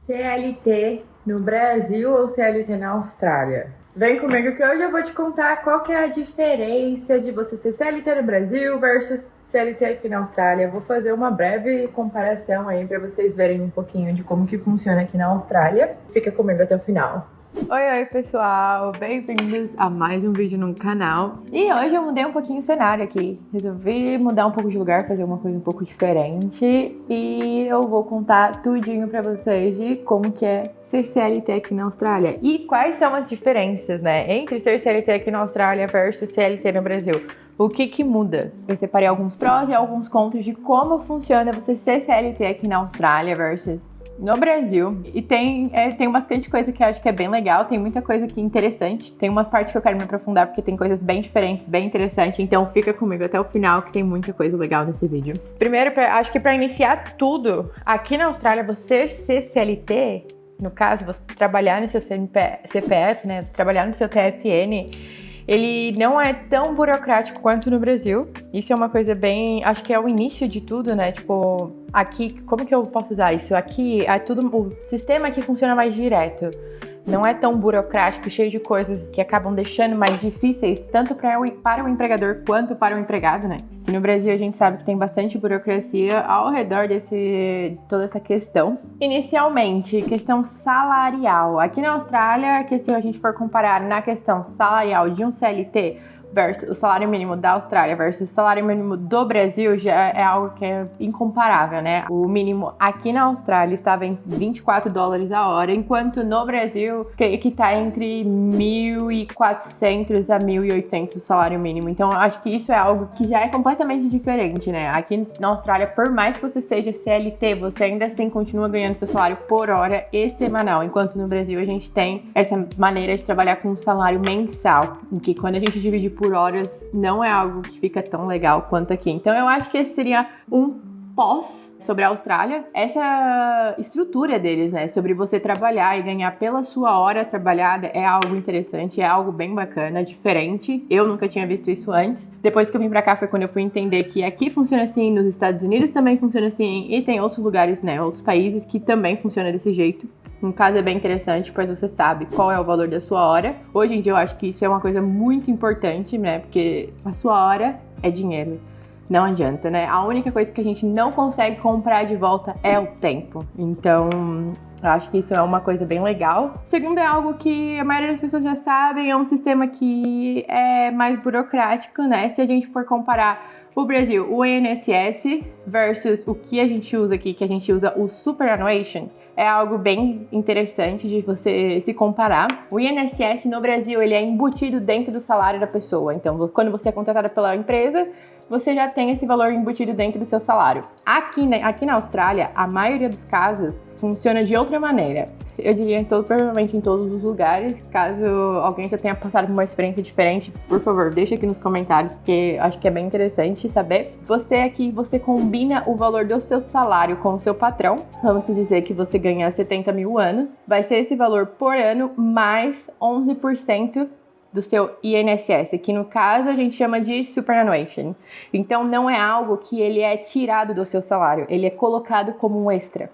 CLT no Brasil ou CLT na Austrália? Vem comigo que hoje eu vou te contar qual que é a diferença de você ser CLT no Brasil versus CLT aqui na Austrália. Vou fazer uma breve comparação aí para vocês verem um pouquinho de como que funciona aqui na Austrália. Fica comigo até o final. Oi pessoal, bem-vindos a mais um vídeo no canal. E hoje eu mudei um pouquinho o cenário aqui. Resolvi mudar um pouco de lugar, fazer uma coisa um pouco diferente. E eu vou contar tudinho pra vocês de como que é ser CLT aqui na Austrália. E quais são as diferenças, né, entre ser CLT aqui na Austrália versus CLT no Brasil. O que muda? Eu separei alguns prós e alguns contras de como funciona você ser CLT aqui na Austrália versus no Brasil. E tem bastante coisa que eu acho que é bem legal, tem muita coisa aqui interessante. Tem umas partes que eu quero me aprofundar porque tem coisas bem diferentes, bem interessantes. Então fica comigo até o final que tem muita coisa legal nesse vídeo. Primeiro, acho que para iniciar tudo, aqui na Austrália você ser CLT, no caso, você trabalhar no seu CPF, né, você trabalhar no seu TFN, ele não é tão burocrático quanto no Brasil. Isso é uma coisa bem... Acho que é o início de tudo, né? Tipo, aqui... Como que eu posso usar isso? Aqui, é tudo... O sistema aqui funciona mais direto. Não é tão burocrático, cheio de coisas que acabam deixando mais difíceis, tanto para o empregador quanto para o empregado, né? E no Brasil a gente sabe que tem bastante burocracia ao redor toda essa questão. Inicialmente, questão salarial. Aqui na Austrália, que se a gente for comparar na questão salarial de um CLT versus o salário mínimo da Austrália versus o salário mínimo do Brasil, já é algo que é incomparável, né? O mínimo aqui na Austrália estava em $24 a hora, enquanto no Brasil, creio que está entre 1.400 a 1.800 o salário mínimo. Então, eu acho que isso é algo que já é completamente diferente, né? Aqui na Austrália, por mais que você seja CLT, você ainda assim continua ganhando seu salário por hora e semanal, enquanto no Brasil a gente tem essa maneira de trabalhar com um salário mensal, em que quando a gente divide por horas, não é algo que fica tão legal quanto aqui. Então eu acho que esse seria um pós sobre a Austrália, essa estrutura deles, né, sobre você trabalhar e ganhar pela sua hora trabalhada é algo interessante, é algo bem bacana, diferente. Eu nunca tinha visto isso antes. Depois que eu vim pra cá foi quando eu fui entender que aqui funciona assim, nos Estados Unidos também funciona assim, e tem outros lugares, né, outros países que também funciona desse jeito. No caso é bem interessante, pois você sabe qual é o valor da sua hora. Hoje em dia eu acho que isso é uma coisa muito importante, né, porque a sua hora é dinheiro. Não adianta, né? A única coisa que a gente não consegue comprar de volta é o tempo. Então, eu acho que isso é uma coisa bem legal. Segundo, é algo que a maioria das pessoas já sabem, é um sistema que é mais burocrático, né? Se a gente for comparar o Brasil, o INSS versus o que a gente usa aqui, que a gente usa o Superannuation, é algo bem interessante de você se comparar. O INSS no Brasil, ele é embutido dentro do salário da pessoa. Então, quando você é contratada pela empresa, você já tem esse valor embutido dentro do seu salário. Aqui na Austrália, a maioria dos casos funciona de outra maneira. Eu diria provavelmente em todos os lugares. Caso alguém já tenha passado por uma experiência diferente, por favor, deixa aqui nos comentários, porque acho que é bem interessante saber. Você combina o valor do seu salário com o seu patrão. Vamos dizer que você ganha 70 mil ano. Vai ser esse valor por ano mais 11% do seu INSS, que no caso a gente chama de Superannuation. Então não é algo que ele é tirado do seu salário, ele é colocado como um extra.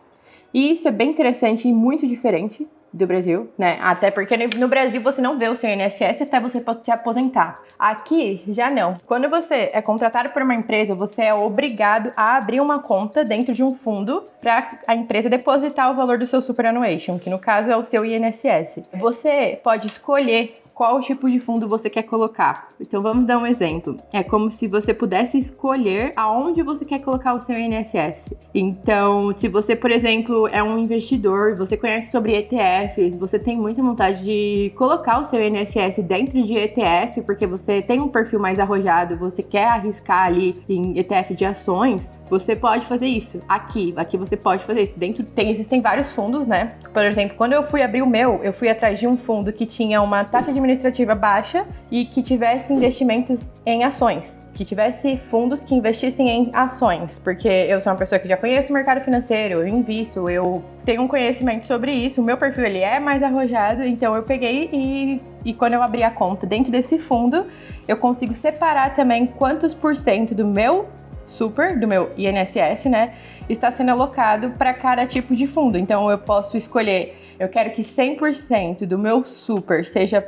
E isso é bem interessante e muito diferente do Brasil, né? Até porque no Brasil você não vê o seu INSS até você se aposentar. Aqui já não. Quando você é contratado por uma empresa, você é obrigado a abrir uma conta dentro de um fundo para a empresa depositar o valor do seu Superannuation, que no caso é o seu INSS. Você pode escolher qual tipo de fundo você quer colocar. Então vamos dar um exemplo. É como se você pudesse escolher aonde você quer colocar o seu INSS. Então, se você, por exemplo, é um investidor, você conhece sobre ETFs, você tem muita vontade de colocar o seu INSS dentro de ETF, porque você tem um perfil mais arrojado, você quer arriscar ali em ETF de ações, você pode fazer isso. Aqui você pode fazer isso. Existem vários fundos, né? Por exemplo, quando eu fui abrir o meu, eu fui atrás de um fundo que tinha uma taxa administrativa baixa e que tivesse investimentos em ações. Que tivesse fundos que investissem em ações, porque eu sou uma pessoa que já conhece o mercado financeiro, eu invisto, eu tenho um conhecimento sobre isso, o meu perfil ele é mais arrojado, então eu peguei e quando eu abri a conta dentro desse fundo, eu consigo separar também quantos por cento do meu super, do meu INSS, né, está sendo alocado para cada tipo de fundo. Então eu posso escolher, eu quero que 100% do meu super seja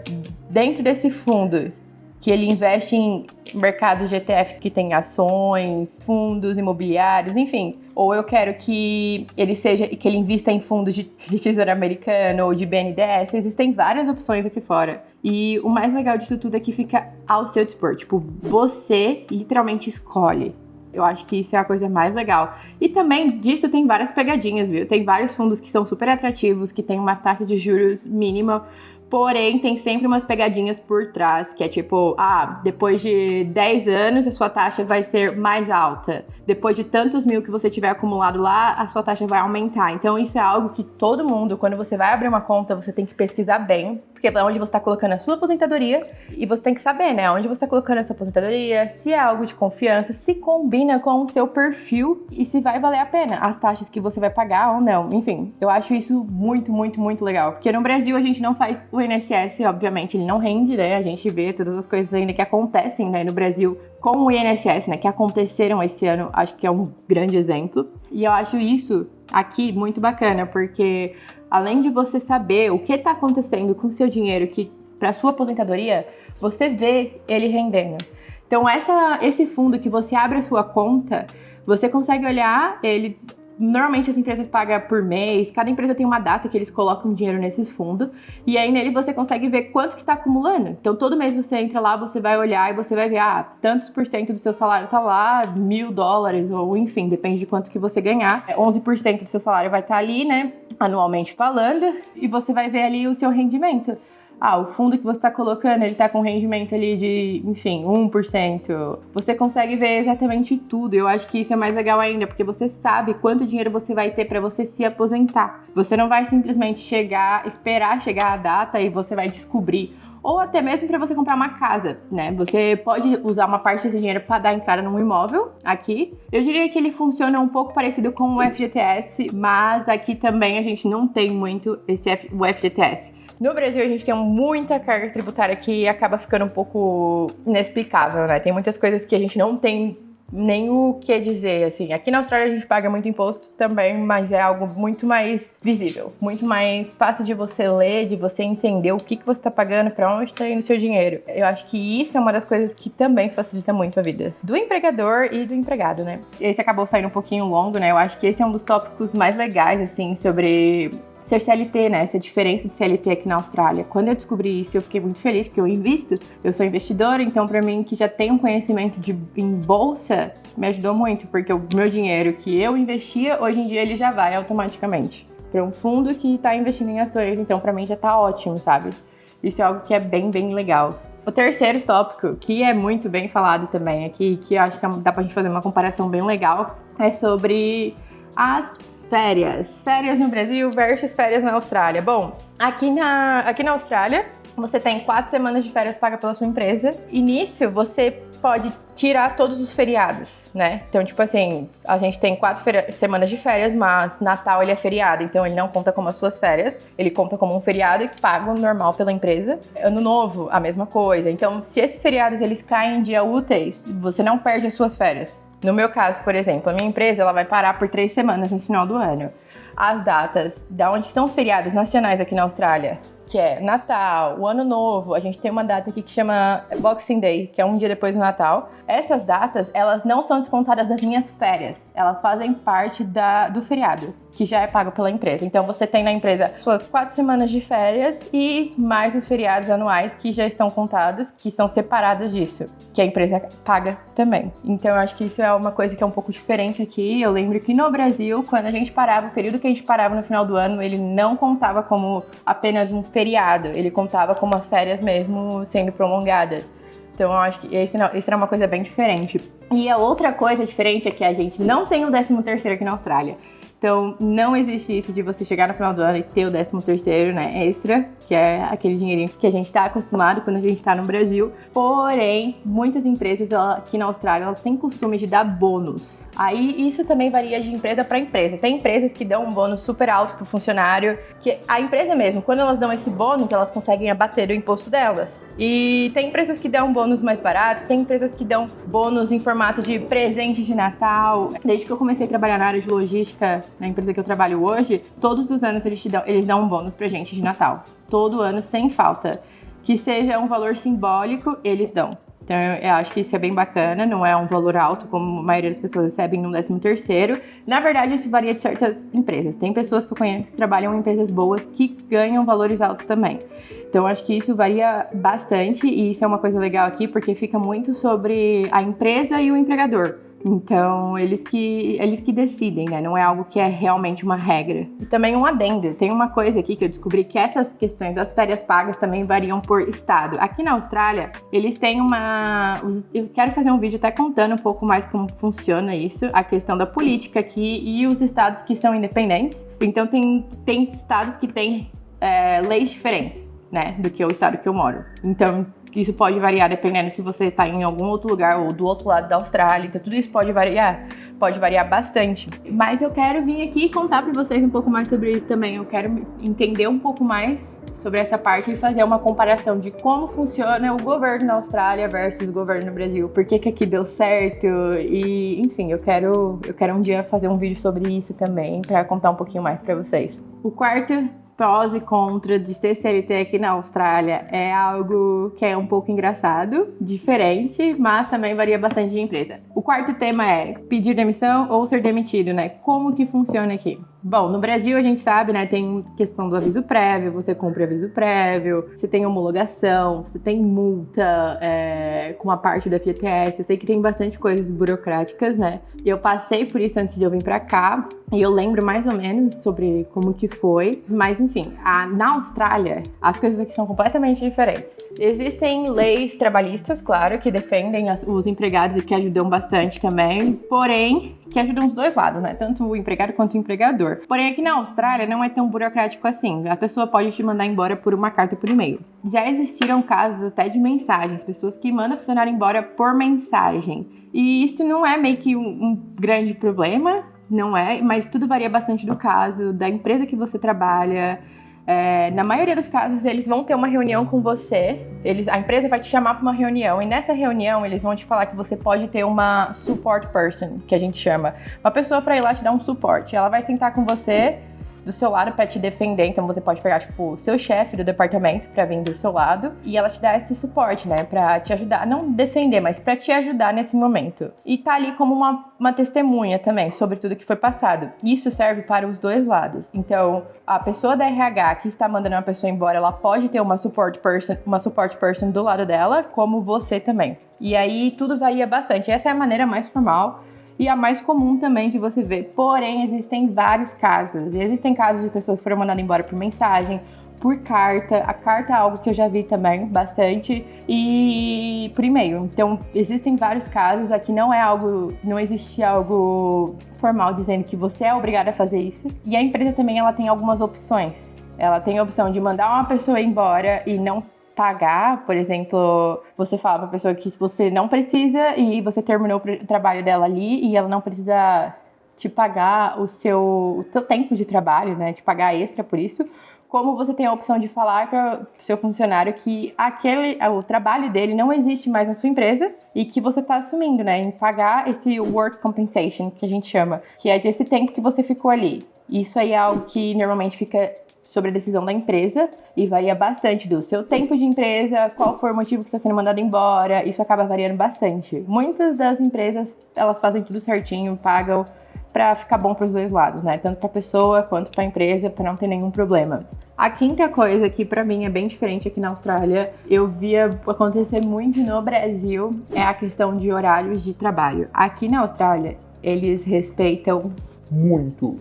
dentro desse fundo, que ele investe em mercado de ETF que tem ações, fundos imobiliários, enfim. Ou eu quero que ele invista em fundos de tesouro americano ou de BNDES. Existem várias opções aqui fora. E o mais legal disso tudo é que fica ao seu dispor. Tipo, você literalmente escolhe. Eu acho que isso é a coisa mais legal. E também disso tem várias pegadinhas, viu? Tem vários fundos que são super atrativos, que tem uma taxa de juros mínima. Porém, tem sempre umas pegadinhas por trás, que é tipo, depois de 10 anos a sua taxa vai ser mais alta. Depois de tantos mil que você tiver acumulado lá, a sua taxa vai aumentar. Então isso é algo que todo mundo, quando você vai abrir uma conta, você tem que pesquisar bem, porque é onde você está colocando a sua aposentadoria, e você tem que saber, né, onde você está colocando a sua aposentadoria, se é algo de confiança, se combina com o seu perfil e se vai valer a pena, as taxas que você vai pagar ou não. Enfim, eu acho isso muito, muito, muito legal, porque no Brasil a gente não faz o INSS, obviamente, ele não rende, né, a gente vê todas as coisas ainda que acontecem, né, no Brasil com o INSS, né, que aconteceram esse ano, acho que é um grande exemplo, e eu acho isso aqui muito bacana, porque além de você saber o que está acontecendo com o seu dinheiro que para sua aposentadoria, você vê ele rendendo. Então, esse fundo que você abre a sua conta, você consegue olhar ele. Normalmente as empresas pagam por mês, cada empresa tem uma data que eles colocam dinheiro nesses fundos, e aí nele você consegue ver quanto que está acumulando. Então todo mês você entra lá, você vai olhar e você vai ver, tantos por cento do seu salário tá lá, $1.000, ou enfim, depende de quanto que você ganhar. 11% do seu salário vai estar ali, né, anualmente falando, e você vai ver ali o seu rendimento. O fundo que você está colocando, ele está com rendimento ali de, enfim, 1%. Você consegue ver exatamente tudo. Eu acho que isso é mais legal ainda, porque você sabe quanto dinheiro você vai ter para você se aposentar. Você não vai simplesmente esperar chegar a data e você vai descobrir. Ou até mesmo para você comprar uma casa, né? Você pode usar uma parte desse dinheiro para dar entrada num imóvel aqui. Eu diria que ele funciona um pouco parecido com o FGTS, mas aqui também a gente não tem muito o FGTS. No Brasil, a gente tem muita carga tributária que acaba ficando um pouco inexplicável, né? Tem muitas coisas que a gente não tem nem o que dizer, assim. Aqui na Austrália a gente paga muito imposto também, mas é algo muito mais visível, muito mais fácil de você ler, de você entender o que você está pagando, para onde está indo o seu dinheiro. Eu acho que isso é uma das coisas que também facilita muito a vida do empregador e do empregado, né? Esse acabou saindo um pouquinho longo, né? Eu acho que esse é um dos tópicos mais legais, assim, sobre ser CLT, né? Essa diferença de CLT aqui na Austrália. Quando eu descobri isso, eu fiquei muito feliz, porque eu sou investidora, então pra mim, que já tem um conhecimento em bolsa, me ajudou muito, porque o meu dinheiro que eu investia, hoje em dia ele já vai automaticamente para um fundo que tá investindo em ações, então pra mim já tá ótimo, sabe? Isso é algo que é bem, bem legal. O terceiro tópico, que é muito bem falado também aqui, que eu acho que dá pra gente fazer uma comparação bem legal, é sobre as férias no Brasil versus férias na Austrália. Bom, aqui na Austrália, você tem 4 semanas de férias pagas pela sua empresa, e nisso você pode tirar todos os feriados, né? Então, tipo assim, a gente tem 4 semanas de férias, mas Natal ele é feriado, então ele não conta como as suas férias, ele conta como um feriado e pago normal pela empresa. Ano Novo, a mesma coisa. Então, se esses feriados eles caem em dia úteis, você não perde as suas férias. No meu caso, por exemplo, a minha empresa ela vai parar por 3 semanas no final do ano. As datas da onde são os feriados nacionais aqui na Austrália, que é Natal, o Ano Novo, a gente tem uma data aqui que chama Boxing Day, que é um dia depois do Natal. Essas datas, elas não são descontadas das minhas férias, elas fazem parte do feriado, que já é pago pela empresa. Então você tem na empresa suas 4 semanas de férias e mais os feriados anuais que já estão contados, que são separados disso, que a empresa paga também. Então eu acho que isso é uma coisa que é um pouco diferente aqui. Eu lembro que no Brasil, quando a gente parava, o período que a gente parava no final do ano, ele não contava como apenas um feriado, ele contava como as férias mesmo sendo prolongadas. Então eu acho que isso era uma coisa bem diferente. E a outra coisa diferente é que a gente não tem o 13º aqui na Austrália. Então, não existe isso de você chegar no final do ano e ter o 13º, né, extra, que é aquele dinheirinho que a gente tá acostumado quando a gente tá no Brasil. Porém, muitas empresas aqui na Austrália, elas têm costume de dar bônus. Aí, isso também varia de empresa para empresa. Tem empresas que dão um bônus super alto pro funcionário, que a empresa mesmo, quando elas dão esse bônus, elas conseguem abater o imposto delas. E tem empresas que dão bônus mais baratos, tem empresas que dão bônus em formato de presente de Natal. Desde que eu comecei a trabalhar na área de logística, na empresa que eu trabalho hoje, todos os anos eles dão um bônus pra gente de Natal. Todo ano, sem falta. Que seja um valor simbólico, eles dão. Então, eu acho que isso é bem bacana, não é um valor alto, como a maioria das pessoas recebem no 13º. Na verdade, isso varia de certas empresas. Tem pessoas que eu conheço que trabalham em empresas boas que ganham valores altos também. Então, acho que isso varia bastante e isso é uma coisa legal aqui, porque fica muito sobre a empresa e o empregador. Então, eles que decidem, né? Não é algo que é realmente uma regra. E também um adendo. Tem uma coisa aqui que eu descobri que essas questões das férias pagas também variam por estado. Aqui na Austrália, eles têm eu quero fazer um vídeo até contando um pouco mais como funciona isso, a questão da política aqui e os estados que são independentes. Então, tem estados que têm leis diferentes, né? Do que o estado que eu moro. Então, isso pode variar dependendo se você está em algum outro lugar ou do outro lado da Austrália. Então, tudo isso pode variar bastante. Mas eu quero vir aqui contar para vocês um pouco mais sobre isso também. Eu quero entender um pouco mais sobre essa parte e fazer uma comparação de como funciona o governo na Austrália versus o governo no Brasil. Por que aqui deu certo e, enfim, eu quero um dia fazer um vídeo sobre isso também para contar um pouquinho mais para vocês. O quarto prós e contras de ser CLT aqui na Austrália é algo que é um pouco engraçado, diferente, mas também varia bastante de empresa. O quarto tema é pedir demissão ou ser demitido, né? Como que funciona aqui? Bom, no Brasil a gente sabe, né, tem questão do aviso prévio, você cumpre aviso prévio, você tem homologação, você tem multa com a parte da FGTS, eu sei que tem bastante coisas burocráticas, né, eu passei por isso antes de eu vir pra cá, e eu lembro mais ou menos sobre como que foi, mas enfim, na Austrália, as coisas aqui são completamente diferentes. Existem leis trabalhistas, claro, que defendem os empregados e que ajudam bastante também, porém, que ajudam os dois lados, né, tanto o empregado quanto o empregador. Porém, aqui na Austrália não é tão burocrático assim. A pessoa pode te mandar embora por uma carta por e-mail. Já existiram casos até de mensagens, pessoas que mandam funcionário embora por mensagem. E isso não é meio que um grande problema, não é, mas tudo varia bastante do caso, da empresa que você trabalha. Na maioria dos casos, eles vão ter uma reunião com você, a empresa vai te chamar para uma reunião, e nessa reunião eles vão te falar que você pode ter uma support person, que a gente chama, uma pessoa para ir lá te dar um suporte. Ela vai sentar com você do seu lado para te defender, então você pode pegar, tipo, o seu chefe do departamento para vir do seu lado e ela te dá esse suporte, né, para te ajudar, não defender, mas para te ajudar nesse momento. E tá ali como uma testemunha também sobre tudo que foi passado. Isso serve para os dois lados. Então, a pessoa da RH que está mandando uma pessoa embora, ela pode ter uma support person do lado dela, como você também. E aí tudo varia bastante. Essa é a maneira mais formal e a mais comum também de você ver. Porém, existem vários casos. E existem casos de pessoas que foram mandadas embora por mensagem, por carta. A carta é algo que eu já vi também bastante. E por e-mail. Então, existem vários casos. Aqui não existe algo formal dizendo que você é obrigado a fazer isso. E a empresa também, ela tem algumas opções. Ela tem a opção de mandar uma pessoa embora e não pagar, por exemplo, você fala pra pessoa que você não precisa e você terminou o trabalho dela ali e ela não precisa te pagar o seu tempo de trabalho, né, te pagar extra por isso, como você tem a opção de falar para o seu funcionário que o trabalho dele não existe mais na sua empresa e que você está assumindo, né, em pagar esse work compensation, que a gente chama, que é desse tempo que você ficou ali. Isso aí é algo que normalmente fica sobre a decisão da empresa e varia bastante do seu tempo de empresa, qual for o motivo que você está sendo mandado embora, isso acaba variando bastante. Muitas das empresas, elas fazem tudo certinho, pagam para ficar bom para os dois lados, né? Tanto para a pessoa quanto para a empresa, para não ter nenhum problema. A quinta coisa que para mim é bem diferente aqui na Austrália, eu via acontecer muito no Brasil, é a questão de horários de trabalho. Aqui na Austrália, eles respeitam muito.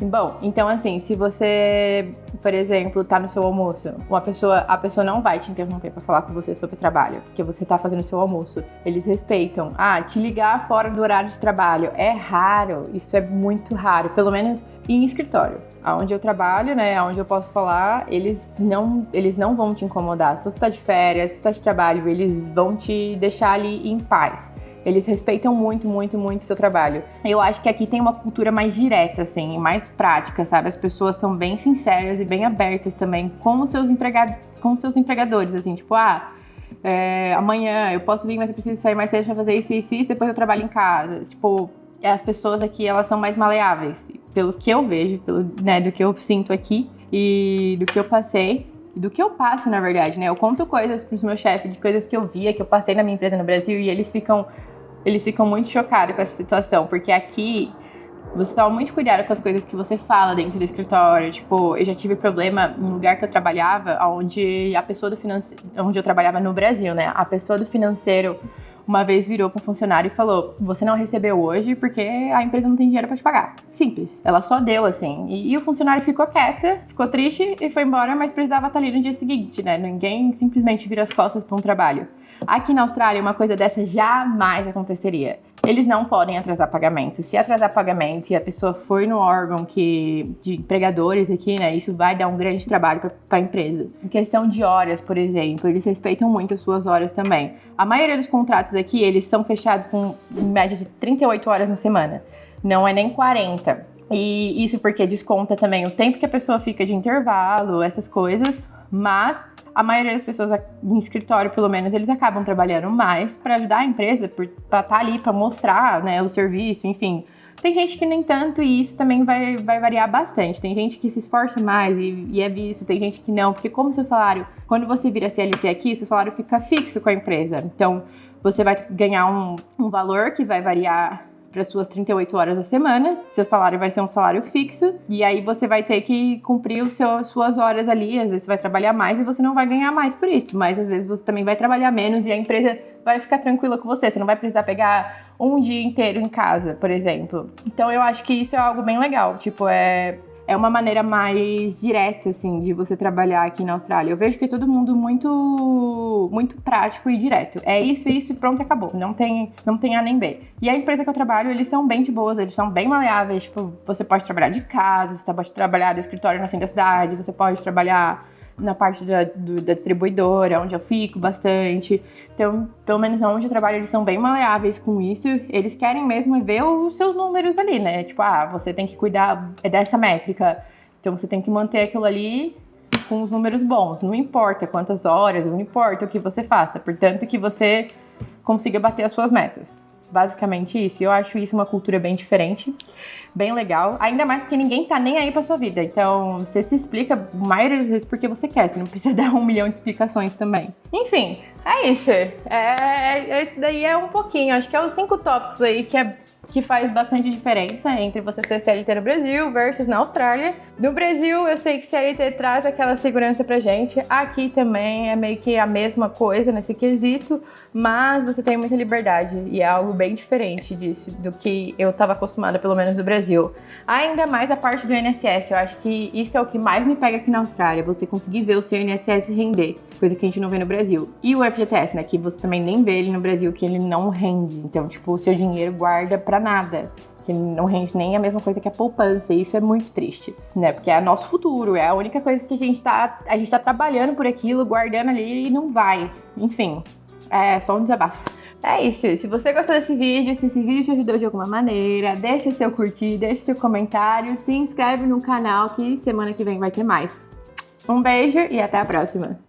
Bom, então assim, se você, por exemplo, tá no seu almoço, a pessoa não vai te interromper pra falar com você sobre trabalho, porque você tá fazendo o seu almoço. Eles respeitam. Te ligar fora do horário de trabalho é raro, isso é muito raro, pelo menos em escritório. Aonde eu trabalho, né, aonde eu posso falar, eles não vão te incomodar. Se você tá de férias, se você tá de trabalho, eles vão te deixar ali em paz. Eles respeitam muito, muito, muito o seu trabalho. Eu acho que aqui tem uma cultura mais direta, assim, mais prática, sabe? As pessoas são bem sinceras e bem abertas também com os seus empregadores, assim, tipo, amanhã eu posso vir, mas eu preciso sair mais cedo pra fazer isso, isso, isso, depois eu trabalho em casa. Tipo, as pessoas aqui, elas são mais maleáveis, pelo que eu vejo, do que eu sinto aqui e do que eu passei. Do que eu passo, na verdade, né? Eu conto coisas pros meus chefes, de coisas que eu via, que eu passei na minha empresa no Brasil, e eles ficam muito chocados com essa situação, porque aqui você toma muito cuidado com as coisas que você fala dentro do escritório. Tipo, eu já tive problema no lugar que eu trabalhava, onde eu trabalhava no Brasil, né? A pessoa do financeiro uma vez virou para um funcionário e falou: você não recebeu hoje porque a empresa não tem dinheiro para te pagar. Simples. Ela só deu, assim. E o funcionário ficou quieto, ficou triste e foi embora, mas precisava estar ali no dia seguinte, né? Ninguém simplesmente vira as costas para um trabalho. Aqui na Austrália, uma coisa dessa jamais aconteceria. Eles não podem atrasar pagamento. Se atrasar pagamento e a pessoa for no órgão de empregadores aqui, né, isso vai dar um grande trabalho para a empresa. Em questão de horas, por exemplo, eles respeitam muito as suas horas também. A maioria dos contratos aqui, eles são fechados com em média de 38 horas na semana. Não é nem 40. E isso porque desconta também o tempo que a pessoa fica de intervalo, essas coisas, mas a maioria das pessoas em escritório, pelo menos, eles acabam trabalhando mais para ajudar a empresa, para estar ali, para mostrar, né, o serviço, enfim. Tem gente que nem tanto e isso também vai variar bastante. Tem gente que se esforça mais e é visto, tem gente que não, porque como seu salário, quando você vira CLT aqui, seu salário fica fixo com a empresa. Então, você vai ganhar um valor que vai variar para suas 38 horas da semana, seu salário vai ser um salário fixo, e aí você vai ter que cumprir suas horas ali, às vezes você vai trabalhar mais e você não vai ganhar mais por isso, mas às vezes você também vai trabalhar menos e a empresa vai ficar tranquila com você não vai precisar pegar um dia inteiro em casa, por exemplo. Então eu acho que isso é algo bem legal, tipo, é uma maneira mais direta, assim, de você trabalhar aqui na Austrália. Eu vejo que é todo mundo muito, muito prático e direto. É isso e pronto, acabou. Não tem A nem B. E a empresa que eu trabalho, eles são bem de boas, eles são bem maleáveis. Tipo, você pode trabalhar de casa, você pode trabalhar do escritório na centro da cidade, você pode trabalhar na parte da distribuidora, onde eu fico bastante. Então, pelo menos onde eu trabalho, eles são bem maleáveis com isso. Eles querem mesmo ver os seus números ali, né? Tipo, você tem que cuidar dessa métrica. Então, você tem que manter aquilo ali com os números bons. Não importa quantas horas, não importa o que você faça. Portanto, que você consiga bater as suas metas. Basicamente isso. E eu acho isso uma cultura bem diferente, bem legal. Ainda mais porque ninguém tá nem aí pra sua vida. Então, você se explica, a maioria das vezes, porque você quer. Você não precisa dar 1 milhão de explicações também. Enfim, é isso. Esse daí é um pouquinho. Acho que é os 5 tópicos aí que faz bastante diferença entre você ser CLT no Brasil versus na Austrália. No Brasil, eu sei que CLT traz aquela segurança pra gente. Aqui também é meio que a mesma coisa nesse quesito, mas você tem muita liberdade e é algo bem diferente disso, do que eu estava acostumada, pelo menos no Brasil. Ainda mais a parte do INSS, eu acho que isso é o que mais me pega aqui na Austrália, você conseguir ver o seu INSS render, coisa que a gente não vê no Brasil. E o FGTS, né, que você também nem vê ele no Brasil, que ele não rende. Então, tipo, o seu dinheiro guarda pra nada, que não rende nem a mesma coisa que a poupança, e isso é muito triste, né, porque é nosso futuro, é a única coisa que a gente tá trabalhando por aquilo, guardando ali e não vai. Enfim, é só um desabafo. É isso, se você gostou desse vídeo, se esse vídeo te ajudou de alguma maneira, deixa seu curtir, deixa seu comentário, se inscreve no canal que semana que vem vai ter mais. Um beijo e até a próxima!